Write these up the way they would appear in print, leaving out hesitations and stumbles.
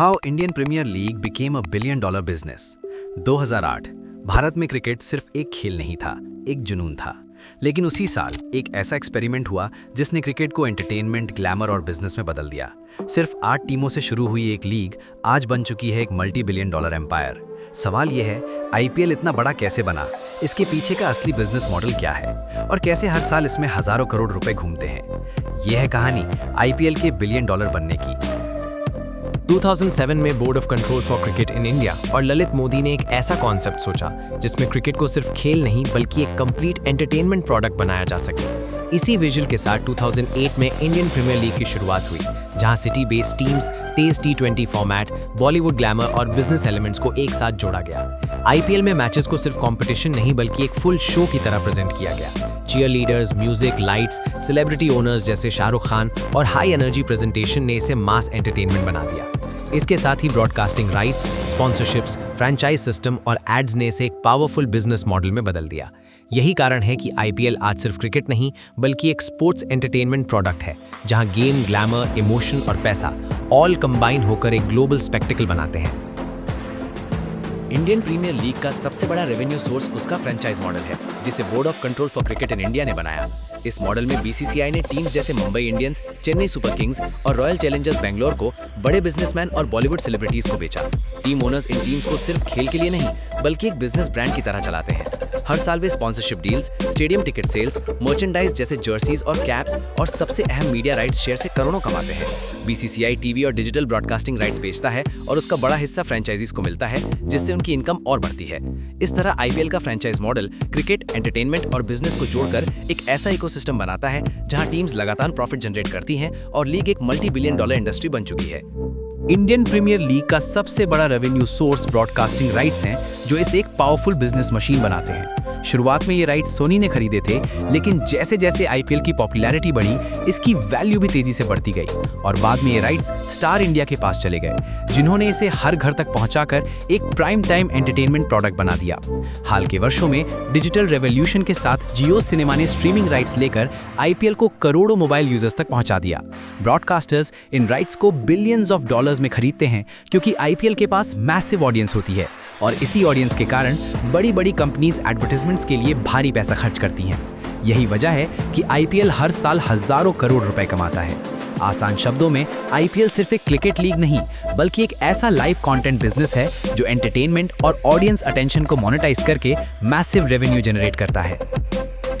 How Indian premier league became a billion dollar business. 2008 Bharat में cricket सिर्फ एक खेल नहीं था, एक जुनून था। लेकिन उसी साल एक ऐसा एक्सपेरिमेंट हुआ जिसने क्रिकेट को एंटरटेनमेंट, ग्लैमर और बिजनेस में बदल दिया। सिर्फ 8 टीमों से शुरू हुई एक लीग आज बन चुकी है एक मल्टी बिलियन डॉलर एम्पायर। सवाल यह है, आईपीएल इतना बड़ा कैसे बना? इसके पीछे का असली बिजनेस मॉडल क्या है और कैसे हर साल इसमें हजारों करोड़ रुपए घूमते हैं? यह है कहानी आईपीएल के बिलियन डॉलर बनने की। 2007 में board of control for cricket in India और ललित मोदी ने एक ऐसा कॉन्सेप्ट सोचा जिसमें क्रिकेट को सिर्फ खेल नहीं बल्कि एक कंप्लीट एंटरटेनमेंट प्रोडक्ट बनाया जा सके। इसी विजन के साथ 2008 में इंडियन प्रीमियर लीग की शुरुआत हुई, जहां सिटी बेस्ड टीम्स, तेज T20 फॉर्मेट, बॉलीवुड ग्लैमर और बिजनेस एलिमेंट्स को एक साथ जोड़ा गया। आईपीएल में मैचेस को सिर्फ कंपटीशन नहीं बल्कि एक फुल शो की तरह प्रेजेंट किया गया। Cheer leaders, music, lights, celebrity owners जैसे शाहरुख खान और हाई एनर्जी प्रेजेंटेशन ने इसे मास एंटरटेनमेंट बना दिया। इसके साथ ही broadcasting rights, sponsorships, franchise system और एड्स ने इसे एक पावरफुल बिजनेस मॉडल में बदल दिया। यही कारण है कि आईपीएल आज सिर्फ क्रिकेट नहीं बल्कि एक स्पोर्ट्स एंटरटेनमेंट प्रोडक्ट है, जहां गेम, ग्लैमर, इमोशन और पैसा ऑल कंबाइन होकर एक ग्लोबल स्पेक्टिकल बनाते हैं। इंडियन प्रीमियर लीग का सबसे बड़ा रेवेन्यू सोर्स उसका फ्रेंचाइज मॉडल है, जिसे board of control for cricket in India ने बनाया। इस मॉडल में बीसीसीआई ने टीम्स जैसे Mumbai Indians, Chennai super Kings और रॉयल चैलेंजर्स बेंगलोर को बड़े बिजनेसमैन और बॉलीवुड सेलिब्रिटीज को बेचा। टीम ओनर्स इन टीम्स को सिर्फ खेल के लिए नहीं बल्कि एक बिजनेस ब्रांड की तरह चलाते हैं। हर साल वे sponsorship deals, stadium ticket sales, merchandise जैसे जर्सीज और कैप्स और सबसे अहम मीडिया राइट्स शेयर से करोड़ों कमाते हैं। बीसीसीआई टीवी और डिजिटल ब्रॉडकास्टिंग राइट्स बेचता है और उसका बड़ा हिस्सा फ्रेंचाइजीज को मिलता है, जिससे उनकी इनकम और बढ़ती है। इस तरह आईपीएल का फ्रेंचाइज मॉडल क्रिकेट, एंटरटेनमेंट और बिजनेस को जोड़कर एक ऐसा इकोसिस्टम बनाता है जहां टीम्स लगातार प्रॉफिट जनरेट करती हैं और लीग एक मल्टी बिलियन डॉलर इंडस्ट्री बन चुकी है। इंडियन प्रीमियर लीग का सबसे बड़ा रेवेन्यू सोर्स ब्रॉडकास्टिंग राइट्स हैं, जो इसे एक पावरफुल बिजनेस मशीन बनाते हैं। शुरुआत में ये राइट्स सोनी ने खरीदे थे, लेकिन जैसे जैसे आईपीएल की पॉपुलैरिटी बढ़ी, इसकी वैल्यू भी तेजी से बढ़ती गई और बाद में ये राइट्स स्टार इंडिया के पास चले गए, जिन्होंने इसे हर घर तक पहुंचाकर एक प्राइम टाइम एंटरटेनमेंट प्रोडक्ट बना दिया। हाल के वर्षों में डिजिटल रेवोल्यूशन के साथ जियो सिनेमा ने स्ट्रीमिंग राइट्स लेकर आईपीएल को करोड़ों मोबाइल यूजर्स तक पहुंचा दिया। ब्रॉडकास्टर्स इन राइट्स को बिलियंस ऑफ डॉलर्स में खरीदते हैं क्योंकि आईपीएल के पास मैसिव ऑडियंस होती है और इसी ऑडियंस के कारण बड़ी बड़ी कंपनीज एडवर्टाइजमेंट्स के लिए भारी पैसा खर्च करती हैं। यही वजह है कि आईपीएल हर साल हजारों करोड़ रुपए कमाता है। आसान शब्दों में आईपीएल सिर्फ एक क्रिकेट लीग नहीं बल्कि एक ऐसा लाइव कंटेंट बिजनेस है जो एंटरटेनमेंट और ऑडियंस अटेंशन को मोनेटाइज करके मैसिव रेवेन्यू जनरेट करता है।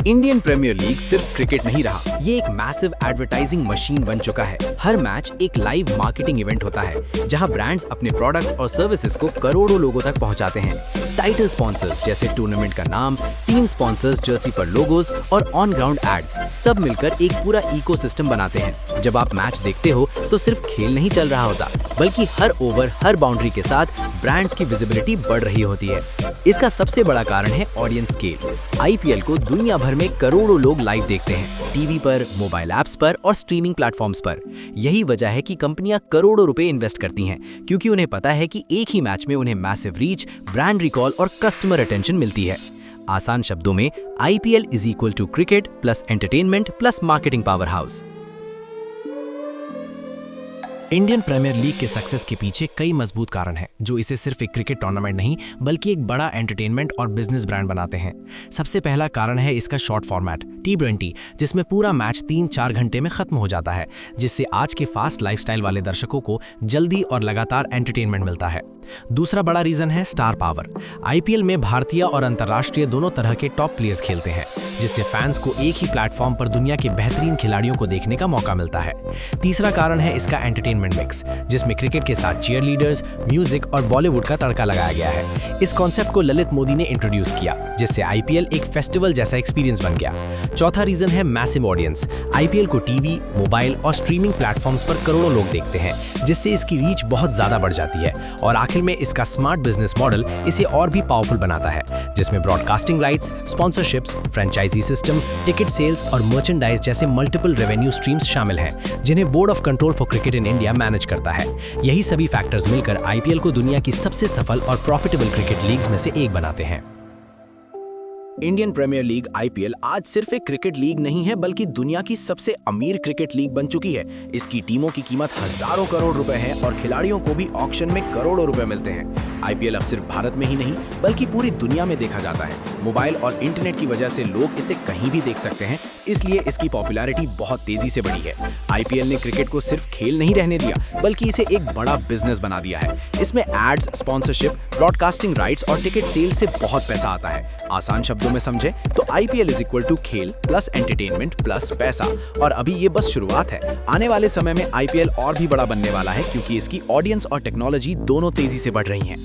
इंडियन प्रीमियर लीग सिर्फ क्रिकेट नहीं रहा, ये एक मैसिव एडवर्टाइजिंग मशीन बन चुका है। हर मैच एक लाइव मार्केटिंग इवेंट होता है, जहां ब्रांड्स अपने प्रोडक्ट्स और सर्विसेज को करोड़ों लोगों तक पहुंचाते हैं। टाइटल स्पॉन्सर्स जैसे टूर्नामेंट का नाम, टीम स्पॉन्सर्स, जर्सी पर लोगोस और ऑन ग्राउंड एड्स सब मिलकर एक पूरा इकोसिस्टम बनाते हैं। जब आप मैच देखते हो तो सिर्फ खेल नहीं चल रहा होता, बल्कि हर ओवर, हर बाउंड्री के साथ ब्रांड्स की विजिबिलिटी बढ़ रही होती है। इसका सबसे बड़ा कारण है ऑडियंस स्केल। आईपीएल को दुनिया भर में करोड़ों लोग लाइव देखते हैं, टीवी पर, मोबाइल ऐप्स पर और स्ट्रीमिंग प्लेटफॉर्म्स पर। यही वजह है कि कंपनियां करोड़ों रुपए इन्वेस्ट करती हैं, क्योंकि उन्हें पता है कि एक ही मैच में उन्हें मैसिव रीच, ब्रांड रिकॉल और कस्टमर अटेंशन मिलती है। आसान शब्दों में IPL is equal to cricket plus entertainment plus marketing power house. Indian premier league के सक्सेस के पीछे कई मजबूत कारण हैं, जो इसे सिर्फ एक क्रिकेट टूर्नामेंट नहीं बल्कि एक बड़ा एंटरटेनमेंट और बिजनेस ब्रांड बनाते हैं। सबसे पहला कारण है इसका शॉर्ट फॉर्मेट T20, जिसमें पूरा मैच 3-4 घंटे में खत्म हो जाता है, जिससे आज के फास्ट लाइफस्टाइल वाले दर्शकों को जल्दी और लगातार एंटरटेनमेंट मिलता है। दूसरा बड़ा रीजन है स्टार पावर। आईपीएल में भारतीय और अंतर्राष्ट्रीय दोनों तरह के टॉप प्लेयर्स खेलते हैं, जिससे फैंस को एक ही प्लेटफॉर्म पर दुनिया के बेहतरीन खिलाड़ियों को देखने का मौका मिलता है। तीसरा कारण है इसका एंटरटेनमेंट मिक्स, जिसमें क्रिकेट के साथ चीयर लीडर्स, म्यूजिक और बॉलीवुड का तड़का लगाया गया है। इस कॉन्सेप्ट को ललित मोदी ने इंट्रोड्यूस किया, जिससे आईपीएल एक फेस्टिवल जैसा एक्सपीरियंस बन गया। चौथा रीजन है मैसिव ऑडियंस। आईपीएल को टीवी, मोबाइल और स्ट्रीमिंग प्लेटफॉर्म्स पर करोड़ों लोग देखते हैं, जिससे इसकी रीच बहुत ज्यादा बढ़ जाती है। और आखिर में इसका स्मार्ट बिजनेस मॉडल इसे और भी पावरफुल बनाता है, जिसमें broadcasting rights, sponsorships, franchise system, ticket sales और मर्चेंडाइज जैसे मल्टीपल रेवेन्यू स्ट्रीम्स शामिल हैं, जिन्हें board of control for cricket in India manage करता है। यही सभी फैक्टर्स मिलकर आईपीएल को दुनिया की सबसे सफल और प्रॉफिटेबल क्रिकेट लीग्स में से एक बनाते हैं। इंडियन प्रीमियर लीग आईपीएल आज सिर्फ एक क्रिकेट लीग नहीं है बल्कि दुनिया की सबसे अमीर क्रिकेट लीग बन चुकी है। इसकी टीमों की कीमत हजारों करोड़ रुपए है और खिलाड़ियों को भी ऑक्शन में करोड़ों रुपए मिलते हैं। आईपीएल अब सिर्फ भारत में ही नहीं बल्कि पूरी दुनिया में देखा जाता है। मोबाइल और इंटरनेट की वजह से लोग इसे कहीं भी देख सकते हैं, इसलिए इसकी पॉपुलैरिटी बहुत तेजी से बढ़ी है। आईपीएल ने क्रिकेट को सिर्फ खेल नहीं रहने दिया बल्कि इसे एक बड़ा बिजनेस बना दिया है। इसमें एड्स, स्पॉन्सरशिप, ब्रॉडकास्टिंग राइट्स और टिकट सेल से बहुत पैसा आता है। आसान शब्दों में समझे तो आईपीएल इज इक्वल टू खेल प्लस एंटरटेनमेंट प्लस पैसा। और अभी ये बस शुरुआत है। आने वाले समय में आईपीएल और भी बड़ा बनने वाला है क्योंकि इसकी ऑडियंस और टेक्नोलॉजी दोनों तेजी से बढ़ रही हैं।